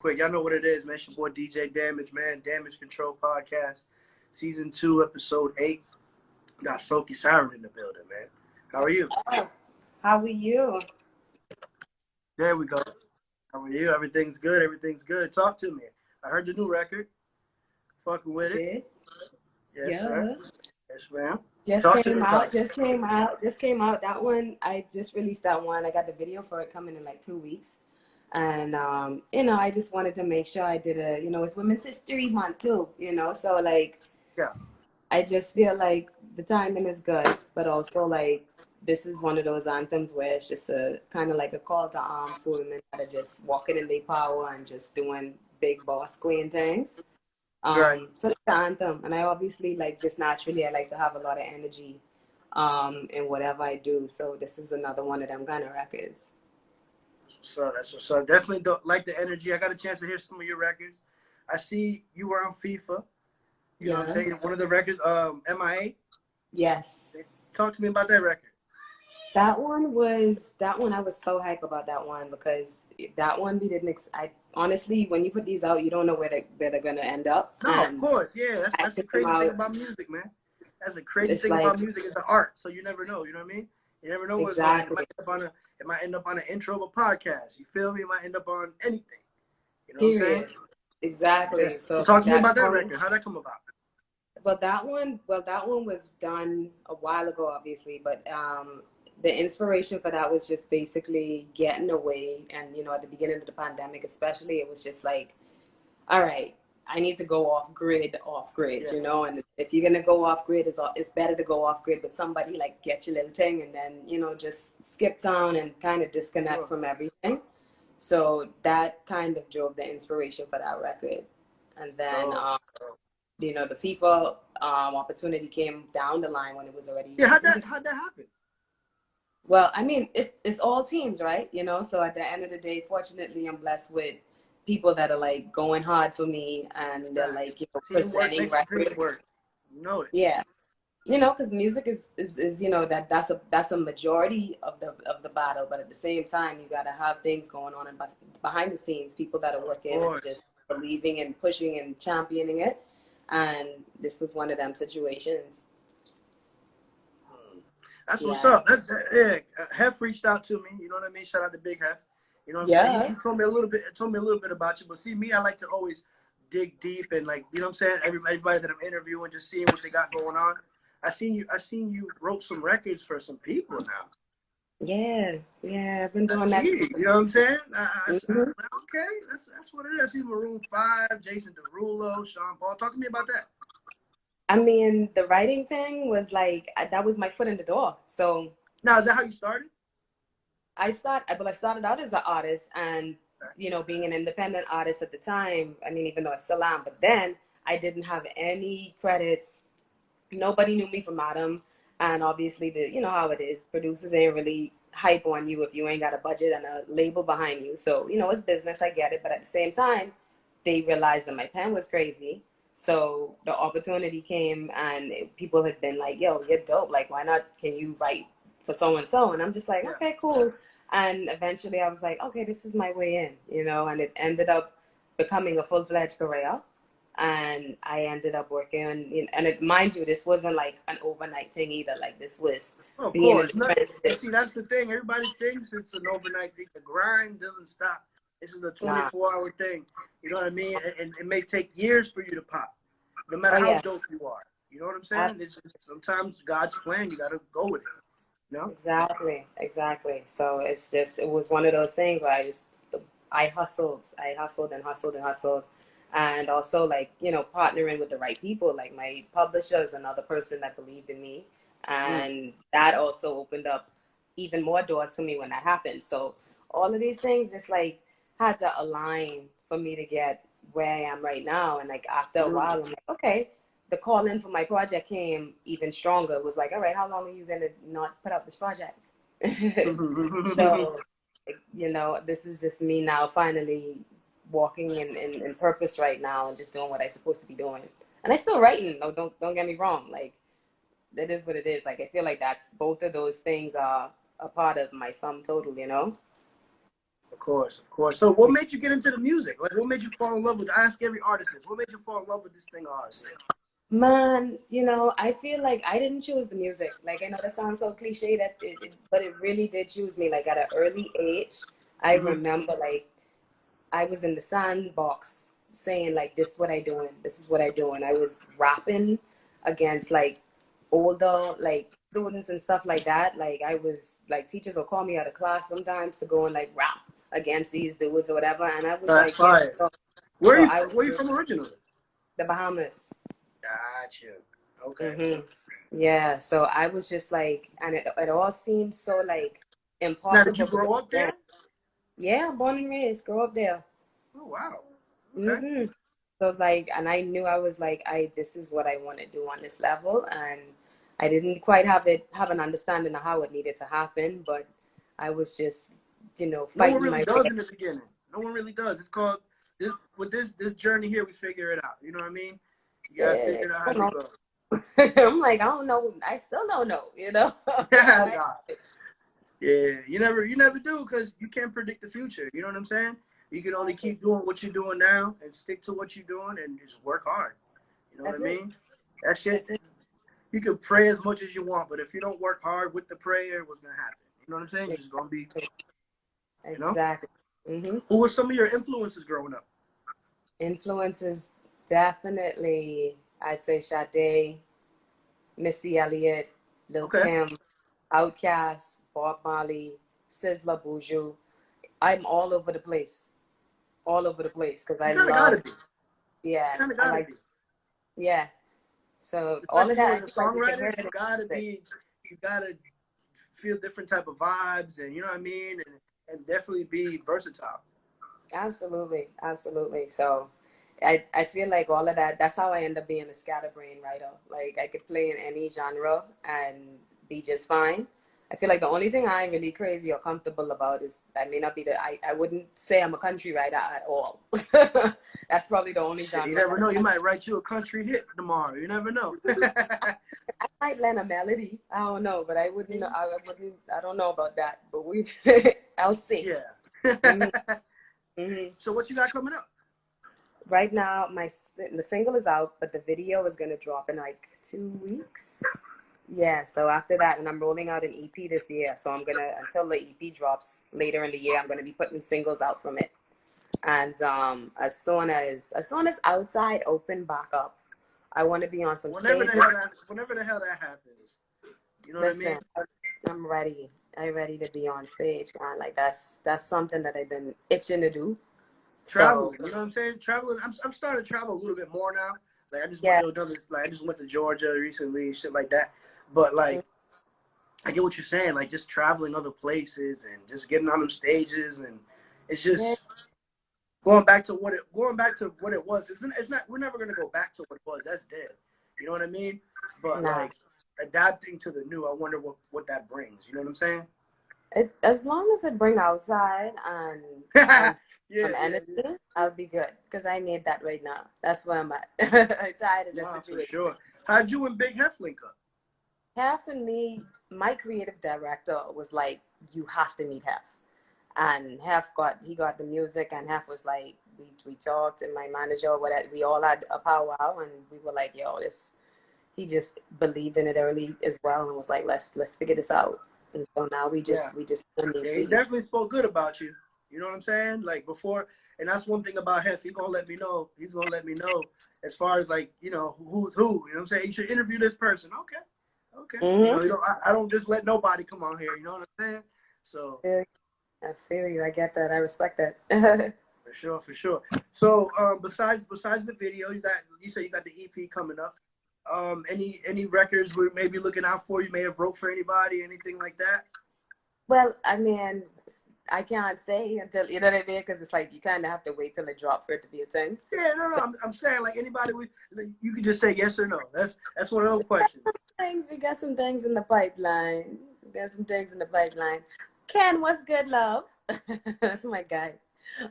quick. Y'all know what it is, man. It's your boy DJ Damage, man. Damage Control Podcast, Season 2, Episode 8. Got Soaky Siren in the building, man. How are you? How are you? There we go. How are you? Everything's good. Everything's good. Talk to me. I heard the new record. Fucking with it. Yes, sir. Yes, ma'am. Just came out. That one, I just released that one. I got the video for it coming in like 2 weeks. And, I just wanted to make sure I did it's Women's History Month too, so like, yeah. I just feel like the timing is good, but also like, this is one of those anthems where it's just a kind of like a call to arms for women that are just walking in their power and just doing big boss queen things. Right. So it's the anthem, and I obviously like just naturally I like to have a lot of energy in whatever I do. So this is another one of them kind of records. So that's what's up. Definitely don't like the energy. I got a chance to hear some of your records. I see you were on FIFA. You know what I'm saying? One of the records, MIA. Yes. Talk to me about that record. That one I was so hype about that one because that one we didn't. I honestly, when you put these out, you don't know where they're gonna end up. No, of course, yeah. That's the crazy thing about music, man. That's the crazy thing about music is the art. So you never know. You know what I mean? You never know what's going on. It might end up on an intro of a podcast. You feel me? It might end up on anything. You know what I'm saying? Exactly. Yeah. So talk to me about that record. How'd that come about? Well, that one was done a while ago, obviously, but the inspiration for that was just basically getting away. And, at the beginning of the pandemic, especially, it was just like, all right, I need to go off grid, yes. And if you're going to go off grid, it's better to go off grid with somebody, like get your little thing and then, just skip town and kind of disconnect from everything. So that kind of drove the inspiration for that record. And then, the FIFA opportunity came down the line when it was already. Yeah, how'd that happen? Well, I mean, it's all teams, right? So at the end of the day, fortunately, I'm blessed with people that are like going hard for me and they're like, presenting records. Yeah. Because music is that's a majority of the battle, but at the same time, you gotta have things going on behind the scenes, people that are working and just believing and pushing and championing it. And this was one of them situations. That's what's up. Hef reached out to me. You know what I mean? Shout out to Big Hef. You know what I'm saying? He told me a little bit about you. But see, me, I like to always dig deep and like, you know what I'm saying? Everybody that I'm interviewing, just seeing what they got going on. I seen you wrote some records for some people now. Yeah, I've been doing that. You know what I'm saying? Okay, that's what it is. I see Maroon 5, Jason Derulo, Sean Paul. Talk to me about that. I mean, the writing thing was like, that was my foot in the door. So now, is that how you started? I started out as an artist and, being an independent artist at the time. I mean, even though I still am, but then I didn't have any credits. Nobody knew me from Adam. And obviously, how it is. Producers ain't really hype on you if you ain't got a budget and a label behind you. So, it's business. I get it. But at the same time, they realized that my pen was crazy. So the opportunity came and people had been like, yo, you're dope. Like, why not? Can you write for so-and-so? And I'm just like, okay, cool. And eventually I was like, okay, this is my way in, and it ended up becoming a full-fledged career. And I ended up working on, and mind you, this wasn't like an overnight thing either. Like this was being in transit. See, that's the thing. Everybody thinks it's an overnight thing. The grind doesn't stop. This is a 24-hour thing. You know what I mean? And it may take years for you to pop, no matter how dope you are. You know what I'm saying? It's just, sometimes God's plan, you got to go with it. Exactly. So it was one of those things where I hustled. And also, like, partnering with the right people, like my publisher is another person that believed in me. And that also opened up even more doors for me when that happened. So all of these things just like had to align for me to get where I am right now. And like after a while, I'm like, okay, the call in for my project came even stronger. It was like, all right, how long are you going to not put up this project? So, this is just me now finally walking in purpose right now and just doing what I'm supposed to be doing. And I still writing. No, don't get me wrong. Like, that is what it is. Like, I feel like both of those things are a part of my sum total, Of course, of course. So what made you get into the music? Like, what made you fall in love with, I ask every artist this, what made you fall in love with this thing of ours? Man, you know, I feel like I didn't choose the music. Like, I know that sounds so cliche, but it really did choose me. Like, at an early age, I remember, like, I was in the sandbox saying, like, this is what I doing. This is what I doing. I was rapping against, like, older, like, students and stuff like that. Like, I was, like, teachers will call me out of class sometimes to go and, like, rap against these dudes or whatever. And I was, That's like, fire. so Where I are you was from originally? the Bahamas. Gotcha. Okay. Yeah, so I was just like, and it all seemed so like Now, did you impossible grow because up there? yeah, born and raised, grew up there. Oh, wow. Okay. So like, and I knew I was like, this is what I want to do on this level, and I didn't quite have an understanding of how it needed to happen, but I was just, No one fighting really my does way. in the beginning. No one really does. It's called, this journey here, we figure it out. You know what I mean? You gotta figure it out I as you don't go. know. I'm like, I don't know. I still don't know, Nah. Yeah, you never do, because you can't predict the future. You know what I'm saying? You can only keep doing what you're doing now and stick to what you're doing and just work hard. You know That's what I it. mean? That shit, That's it. you can pray as much as you want, but if you don't work hard with the prayer, what's gonna happen? You know what I'm saying? It's just gonna be, you know. Exactly. Who were some of your influences growing up? Influences, definitely, I'd say Sade, Missy Elliott, Lil Okay, Kim, Outkast, Bob Marley, Sizzla Buju. I'm all over the place, because I you kind of gotta love, be. yeah, You kind of I gotta like, be. yeah. So all of Especially you that, I as a feel like you can hear songwriter, it you in gotta music. be. You gotta feel different type of vibes, and you know what I mean, and definitely be versatile. Absolutely, absolutely. So I feel like all of that, that's how I end up being a scatterbrain writer. Like, I could play in any genre and be just fine. I feel like the only thing I'm really crazy or comfortable about is, I may not be I wouldn't say I'm a country writer at all. That's probably the only Shit, you genre never that know. You might write you a country hit tomorrow. You never know. I might learn a melody. I don't know, but I wouldn't. I don't know about that. But I'll see. Yeah. Mhm, mhm. So what you got coming up? Right now, the single is out, but the video is gonna drop in like 2 weeks. Yeah. So after that, and I'm rolling out an EP this year. So I'm gonna, until the EP drops later in the year, I'm gonna be putting singles out from it. And as soon as outside open back up, I want to be on some stages. Whenever the hell that happens. You know what I mean? Listen, I'm ready. I'm ready to be on stage, man. Like, that's something that I've been itching to do. So Traveling, you know what I'm saying? Traveling. I'm starting to travel a little bit more now. Like, yeah, I just went to Georgia recently, shit like that. But like, I get what you're saying. Like, just traveling other places and just getting on them stages, and it's yeah, just going back to what it was. It's not. We're never gonna go back to what it was. That's dead. You know what I mean? But nah. like, adapting to the new, I wonder what that brings. You know what I'm saying? As long as it bring outside and yeah, and yeah, some yeah. energy, I'll be good, because I need that right now. That's where I'm at. I'm tired of the Nah, for situation. sure. How'd you and Big Hef link up? Hef and me, my creative director was like, you have to meet Hef. And he got the music, and Hef was like, we talked, and my manager, whatever, we all had a powwow, and we were like, yo, this, he just believed in it early as well, and was like, let's figure this out. And so now Yeah. we just send these Yeah, he seeds. definitely spoke good about you. You know what I'm saying? Like, before, and that's one thing about Hef. He's gonna let me know. He's gonna let me know as far as, like, who's who. You know what I'm saying? You should interview this person. Okay. Mm-hmm. I don't just let nobody come on here. You know what I'm saying? So I feel you. I get that. I respect that. for sure. So besides the video, you say you got the EP coming up. Any records we may be looking out for? You may have wrote for anybody, anything like that? Well, I mean, I can't say until, you know what I mean, because it's like you kind of have to wait till it drops for it to be a thing. Yeah, no. So I'm saying, like, anybody you could just say yes or no. That's one of those questions. we got some things in the pipeline. We got some things in the pipeline. Ken, what's good, love? That's my guy.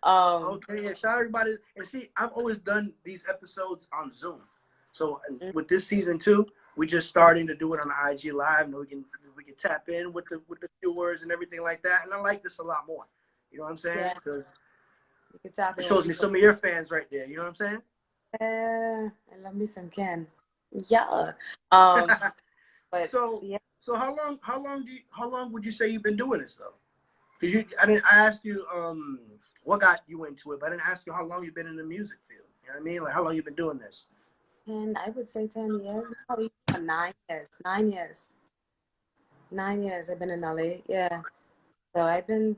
Okay, yeah, shout out everybody. And see, I've always done these episodes on Zoom. So with this season 2, we just starting to do it on the IG Live, and we can tap in with the viewers and everything like that. And I like this a lot more. You know what I'm saying? Yeah. Because You can tap it in shows with me people. some of your fans right there. You know what I'm saying? I love me some Ken. Yeah. Um, but So yeah. so how long would you say you've been doing this though? Because I asked you what got you into it, but I didn't ask you how long you've been in the music field. You know what I mean? Like how long you've been doing this? And I would say 10 years. Probably 9 years. 9 years. 9 years I've been in LA. Yeah. So I've been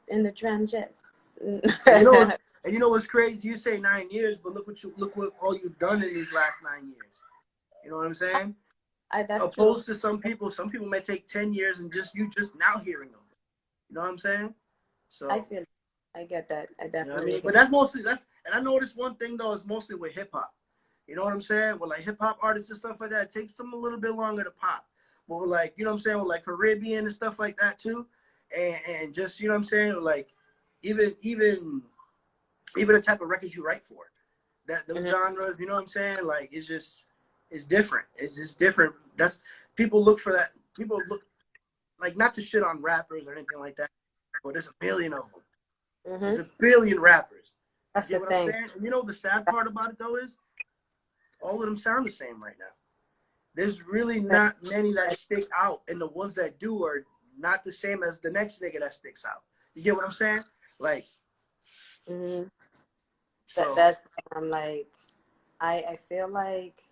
in the trenches. And you know what's crazy? You say 9 years, but look what all you've done in these last 9 years. You know what I'm saying? That's true. Opposed to some people may take 10 years and just now hearing them. You know what I'm saying? I So feel I get that. I you know what I definitely mean? get But that's mostly and I noticed one thing though is mostly with hip hop. You know what I'm saying? With like hip hop artists and stuff like that, it takes them a little bit longer to pop. But with like, you know what I'm saying, with like Caribbean and stuff like that too. And just, you know what I'm saying, like even the type of records you write for. That them genres, you know what I'm saying? Like it's different. It's just different. That's people look for that. People look like not to shit on rappers or anything like that, but there's a billion of them. There's a billion rappers. That's You the get what I'm thing. saying? And you know the sad part about it though is all of them sound the same right now. There's really not many that stick out, and the ones that do are not the same as the next nigga that sticks out. You get what I'm saying? Like, so That's I'm like I feel like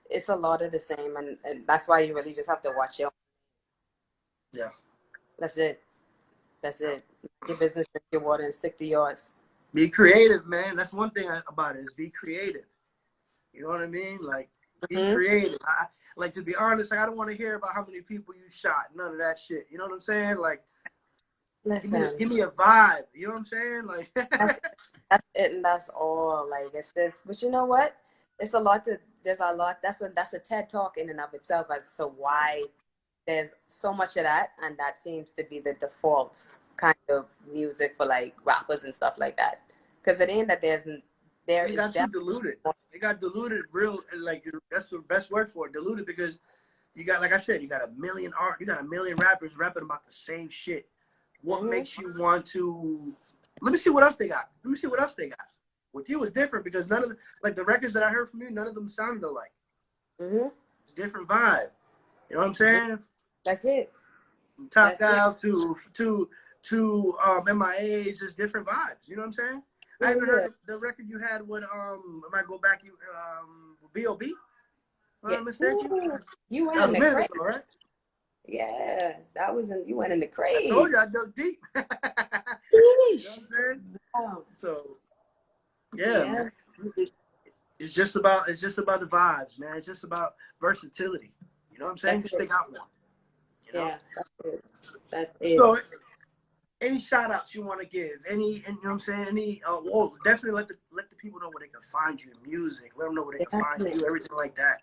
it's a lot of the same, and that's why you really just have to watch your. yeah. That's it. That's it. Your business, drink your water, and stick to yours. Be creative, man. That's one thing about it is be creative. You know what I mean? Like, be creative. Like, to be honest, like, I don't want to hear about how many people you shot. None of that shit. You know what I'm saying? Like, Listen, give me a vibe. You know what I'm saying? Like, that's it, and that's all. Like it's just, but you know what? It's a lot to. There's a lot. That's a TED talk in and of itself as to why there's so much of that, and that seems to be the default kind of music for like rappers and stuff like that. Because it ain't that there they is got too definitely diluted. They got diluted real, like, that's the best word for it. Diluted because you got, like I said, you got a million rappers rapping about the same shit. What makes you want to, let me see what else they got. With you, it's different because none of the, like the records that I heard from you, none of them sounded alike. It's a different vibe. You know what I'm saying? That's it. Top Gyal to MIA's, just different vibes. You know what I'm saying? I haven't heard the record you had with if I go back, you B.O.B. Am I mistaken? You went That in was the minutes crazy. ago, right? Yeah, that was in. You went in the I crazy. told you I dug deep. You know what I'm saying? Wow. So yeah, man. It's just about the vibes, man. It's just about versatility. You know what I'm saying? That's You stick out more. You know? Yeah, that's it. That's it. So any shout outs you want to give? You know what I'm saying? Well, definitely let the people know where they can find you, music. Let them know where they can find you, everything like that.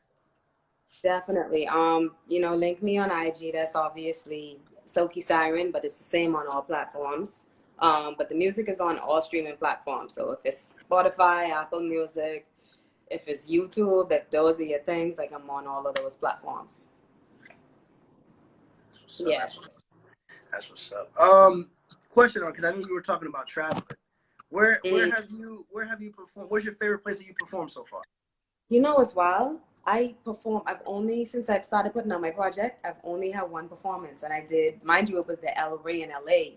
Definitely. You know, link me on IG. That's obviously Soaky Siren, but it's the same on all platforms. But the music is on all streaming platforms. So if it's Spotify, Apple Music, if it's YouTube, those are your things. Like I'm on all of those platforms. That's what's up. Question on, because I knew you were talking about traveling. Where have you performed? Where's your favorite place that you performed so far? You know, it's wild. Since I've started putting out my project, I've only had one performance, and I did, mind you, it was the El Rey in LA.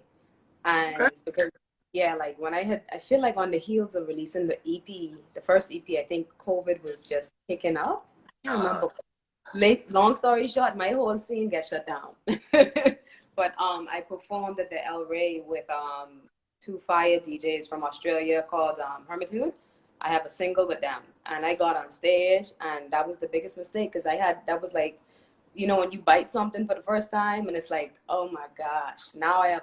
And because, yeah, like I feel like on the heels of releasing the EP, the first EP, I think COVID was just picking up. I can't remember. Long story short, my whole scene got shut down. But I performed at the El Rey with two fire DJs from Australia called Hermitude. I have a single with them, and I got on stage, and that was the biggest mistake because that was like, you know, when you bite something for the first time, and it's like, oh my gosh, now I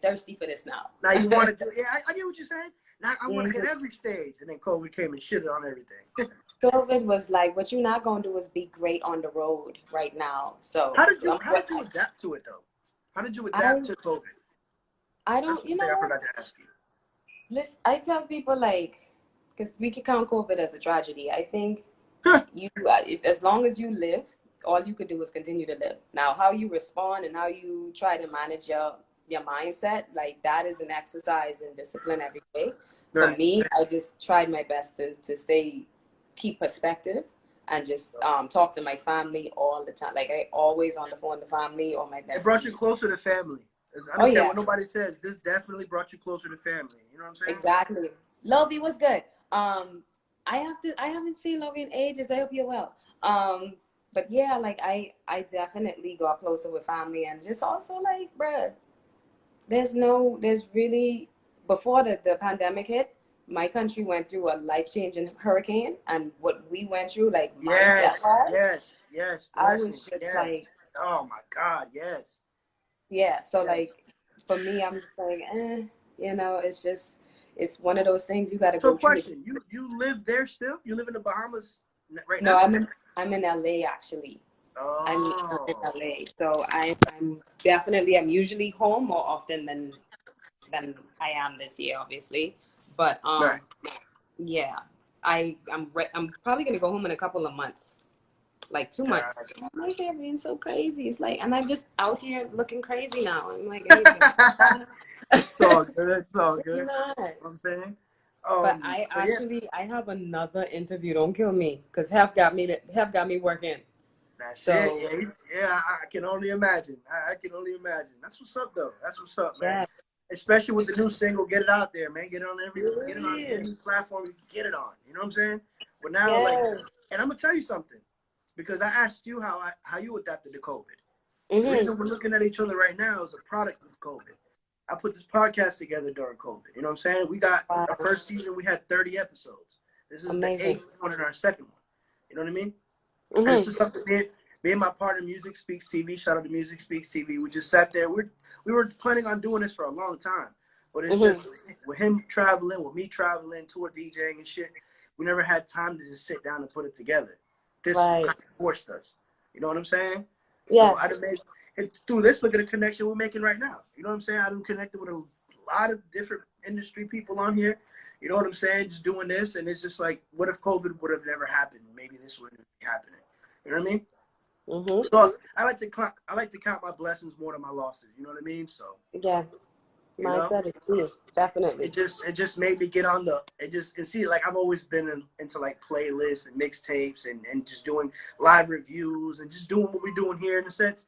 thirsty for this now. Now you want to do, yeah, I get what you're saying. Now I want to hit every stage, and then COVID came and shitted on everything. COVID was like, what you're not going to do is be great on the road right now. So how did you adapt to it though? How did you adapt to COVID? I don't, you know. I forgot to ask you. Listen, I tell people because we can count COVID as a tragedy. I think as long as you live, all you could do is continue to live. Now, how you respond and how you try to manage your your mindset, like that is an exercise in discipline every day. For Right. me, I just tried my best to keep perspective and just talk to my family all the time. Like I always on the phone to family or my It brought you besties. closer to family. I Oh don't care yeah, what nobody says. This definitely brought you closer to family. You know what I'm saying? exactly. Lovey was good. I haven't seen Lovey in ages. I hope you're well. But yeah, like I definitely got closer with family and just also like, bruh, there's really, before the pandemic hit, my country went through a life-changing hurricane, and what we went through, like mindset Yes, wise, yes, yes. I was Blessings. just Yes. like, Oh my God. Yes. yeah. So Yes. like for me, I'm just like, it's just, it's one of those things you got to So, go through to. question: you live there still? You live in the Bahamas right No, now? I'm in LA actually. I'm in Oh, LA, so I'm definitely, I'm usually home more often than I am this year, obviously. But right. yeah, I'm probably gonna go home in a couple of months, like 2 months. God. My hair being so crazy. It's like, and I'm just out here looking crazy now. I'm like, hey, It's all good. It's all it's good. not. You know what I'm saying? But But yeah, I have another interview. Don't kill me, because Hef got me working. that's it. So Yeah, yeah. I can only imagine. I can only imagine. That's what's up, though. That's what's up, man. yeah, Especially with the new single, get it out there, man. Get it on get it on yeah, any platform you can get it on. You know what I'm saying? But now, like, yeah. and I'm gonna tell you something, because I asked you how you adapted to COVID. The Mhm. reason we're looking at each other right now is a product of COVID. I put this podcast together during COVID. You know what I'm saying? We got Wow, our first season, we had 30 episodes. This is the amazing. 8th one and our second one. You know what I mean? And this Mhm. is something me and my partner, Music Speaks TV, shout out to Music Speaks TV. We just sat there. We were planning on doing this for a long time. But it's Mhm. just with him traveling, with me traveling, tour DJing and shit, we never had time to just sit down and put it together. This kind Right. of forced us. You know what I'm saying? So Yeah. I done made through this, look at the connection we're making right now. You know what I'm saying? I done connected with a lot of different industry people on here. You know what I'm saying? Just doing this, and it's just like, what if COVID would have never happened? Maybe this wouldn't be happening. You know what I mean? Mhm. So I like to count my blessings more than my losses. You know what I mean? So Yeah. you know, Mindset is key. Definitely. it just made me get on the and see, like, I've always been into like playlists and mixtapes and just doing live reviews and just doing what we're doing here in a sense.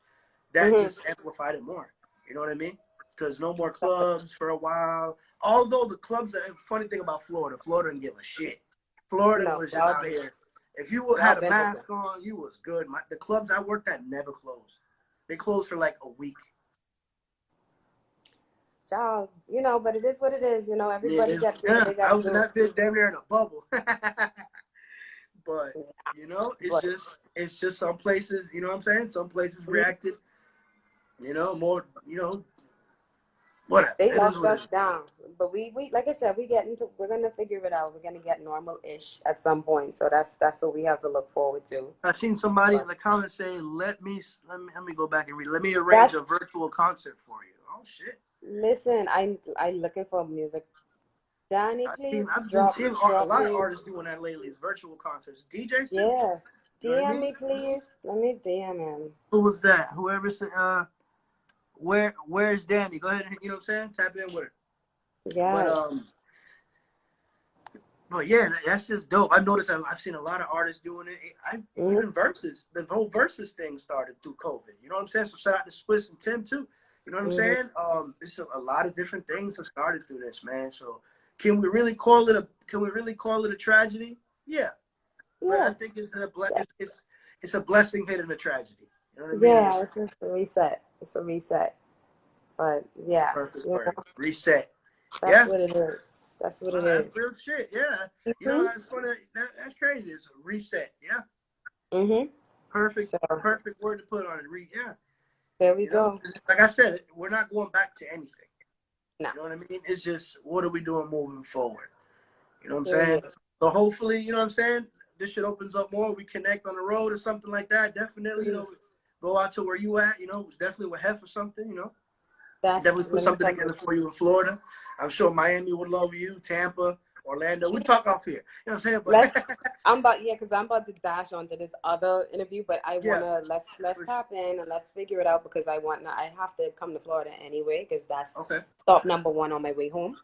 That Mhm. just amplified it more. You know what I mean? Because no more clubs for a while. Although the clubs, the funny thing about Florida didn't give a shit. Florida No, was just y'all out been here. If you y'all had a been open. mask on, you was good. The clubs I worked at never closed. They closed for like a week. Y'all, but it is what it is. Yeah, Everybody got to do what yeah. they got I to was in do. that bitch damn near in a bubble. But But it's just some places. You know what I'm saying? Some places reacted. More. Whatever. they It is locked what it us is. down. But we like I said, we're gonna figure it out. We're gonna get normal-ish at some point. So that's what we have to look forward to. I seen somebody in But the comments saying, "Let me go back and read. Let me arrange that's a virtual concert for you." Oh shit! listen. I looking for music. Danny, please I've been drop seeing a drop lot of me. artists doing that lately. Is virtual concerts, DJs too. Yeah, You know what I DM mean? me, please. Let me DM him. Who was that? Whoever said, where's Danny? Go ahead and you know what I'm saying. Tap in with her. But Yes. But yeah, that's just dope. I noticed I've seen a lot of artists doing it. Mhm. Even versus the whole versus thing started through COVID. You know what I'm saying? So shout out to Swiss and Tim too. You know what I'm Mhm. saying? It's a lot of different things have started through this, man. So can we really call it a tragedy? Yeah, but I Yeah. think Yeah. it's a blessing hidden a tragedy. You know what I mean? And Yeah. it's It's just a reset. It's a reset. But yeah, perfect word. Reset. that's Yeah, what it is. That's what it that's is. real shit. Yeah, Mhm. that's funny. That's crazy. It's a reset. Yeah. Mhm. Perfect, So perfect word to put on it. Yeah, there we go. like I said, we're not going back to anything. Now, You know what I mean? It's just what are we doing moving forward? You know what I'm saying? period. So hopefully, you know what I'm saying, this shit opens up more. We connect on the road or something like that. Definitely, Mhm. go out to where you at. Definitely with Hef or something. That's Definitely put let me something tell you. together for you in Florida. I'm sure Miami would love you. Tampa, Orlando. We talk off here. You know what I'm saying? But because I'm about to dash onto this other interview, but I wanna let's tap in and let's figure it out because I have to come to Florida anyway because that's stop number 1 on my way home.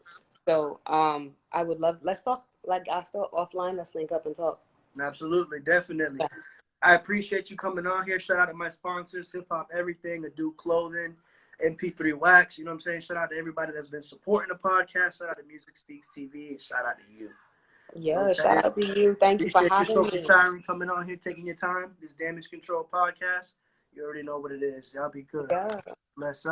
So I would love let's talk like after offline. Let's link up and talk. Absolutely, definitely. Yeah. I appreciate you coming on here. Shout out to my sponsors, Hip Hop Everything, Ado Clothing, MP3 Wax. You know what I'm saying? Shout out to everybody that's been supporting the podcast. Shout out to Music Speaks TV. And shout out to you. Yeah, shout out to you. Thank you for having me. Soaky Siren coming on here, taking your time. This Damage Control podcast. You already know what it is. Y'all be good. Yeah. Bless up.